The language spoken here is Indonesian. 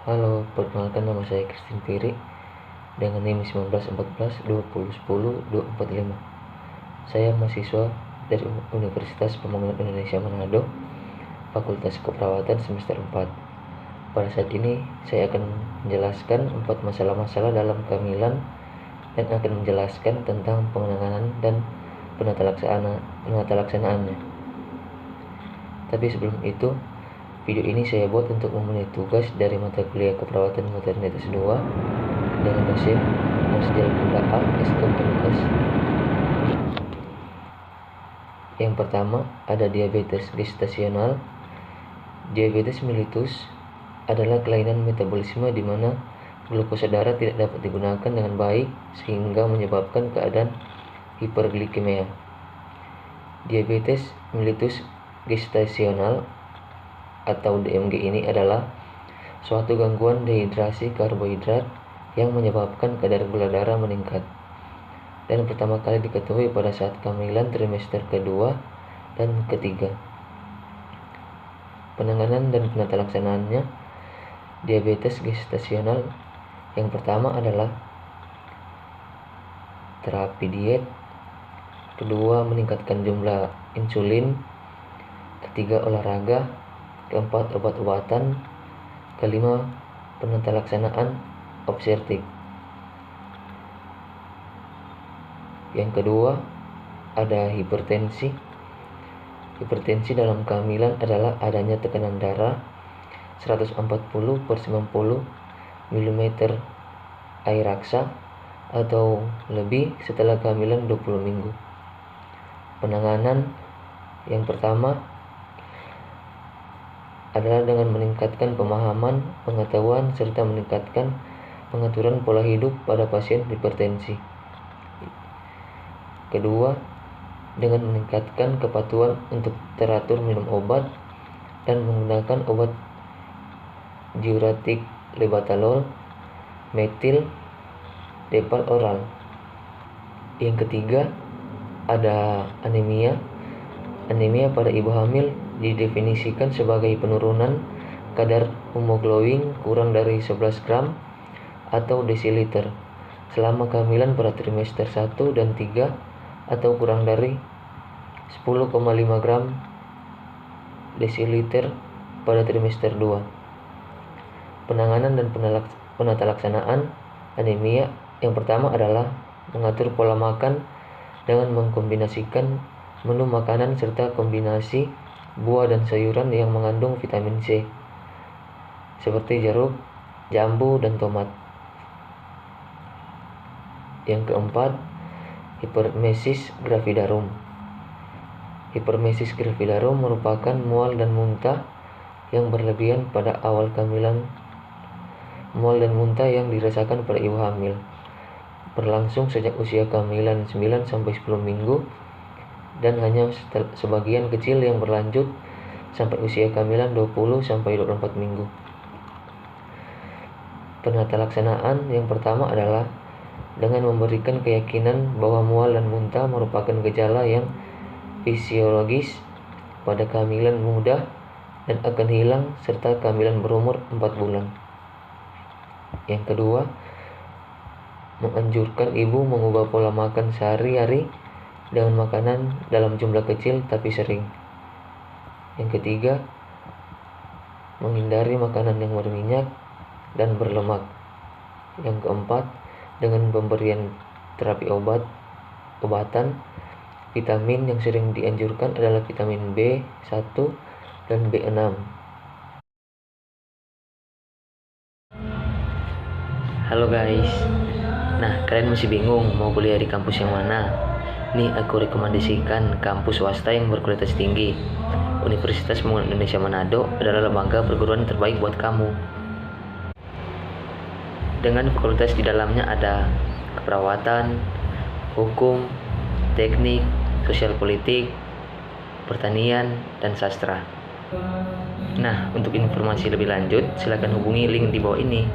Halo, perkenalkan nama saya Christine Piri dengan NIM 1914-2010-245. Saya mahasiswa dari Universitas Pembangunan Indonesia Manado, Fakultas Keperawatan semester 4. Pada saat ini, saya akan menjelaskan 4 masalah-masalah dalam kehamilan dan akan menjelaskan tentang penanganan dan penata laksanaannya. Tapi sebelum itu, video ini saya buat untuk memenuhi tugas dari mata kuliah Keperawatan Maternitas 2 dengan dosen Nurse Jalfunda A. S.Kemkes. Yang pertama ada diabetes gestasional. Diabetes mellitus adalah kelainan metabolisme di mana glukosa darah tidak dapat digunakan dengan baik sehingga menyebabkan keadaan hiperglikemia. Diabetes mellitus gestasional atau DMG ini adalah suatu gangguan dehidrasi karbohidrat yang menyebabkan kadar gula darah meningkat dan pertama kali diketahui pada saat kehamilan trimester kedua dan ketiga. Penanganan dan penata laksanaannya diabetes gestasional yang pertama adalah terapi diet, kedua meningkatkan jumlah insulin, ketiga olahraga, keempat obat-obatan, kelima penata laksanaan obstetrik. Yang kedua ada hipertensi. Hipertensi dalam kehamilan adalah adanya tekanan darah 140/90 mm air raksa atau lebih setelah kehamilan 20 minggu. Penanganan yang pertama adalah dengan meningkatkan pemahaman, pengetahuan, serta meningkatkan pengaturan pola hidup pada pasien hipertensi. Kedua, dengan meningkatkan kepatuhan untuk teratur minum obat dan menggunakan obat diuretik labetalol, metil, depal oral. Yang ketiga, ada anemia. Anemia pada ibu hamil didefinisikan sebagai penurunan kadar hemoglobin kurang dari 11 gram atau desiliter selama kehamilan pada trimester 1 dan 3 atau kurang dari 10,5 gram desiliter pada trimester 2. Penanganan dan penata laksanaan anemia yang pertama adalah mengatur pola makan dengan mengkombinasikan menu makanan serta kombinasi buah dan sayuran yang mengandung vitamin C seperti jeruk, jambu, dan tomat. Yang keempat, hipermesis gravidarum. Hipermesis gravidarum merupakan mual dan muntah yang berlebihan pada awal kehamilan. Mual dan muntah yang dirasakan pada ibu hamil berlangsung sejak usia kehamilan 9-10 minggu dan hanya sebagian kecil yang berlanjut sampai usia kehamilan 20-24 minggu. Penata laksanaan yang pertama adalah dengan memberikan keyakinan bahwa mual dan muntah merupakan gejala yang fisiologis pada kehamilan muda dan akan hilang serta kehamilan berumur 4 bulan. Yang kedua, menganjurkan ibu mengubah pola makan sehari-hari dengan makanan dalam jumlah kecil tapi sering. Yang ketiga, menghindari makanan yang berminyak dan berlemak. Yang keempat, dengan pemberian terapi obatan, vitamin yang sering dianjurkan adalah vitamin B1 dan B6. Halo guys, nah kalian masih bingung mau kuliah di kampus yang mana? Nih aku rekomendasikan kampus swasta yang berkualitas tinggi. Universitas Pembangunan Indonesia Manado adalah lembaga perguruan terbaik buat kamu. Dengan fakultas di dalamnya ada keperawatan, hukum, teknik, sosial politik, pertanian, dan sastra. Nah, untuk informasi lebih lanjut silakan hubungi link di bawah ini.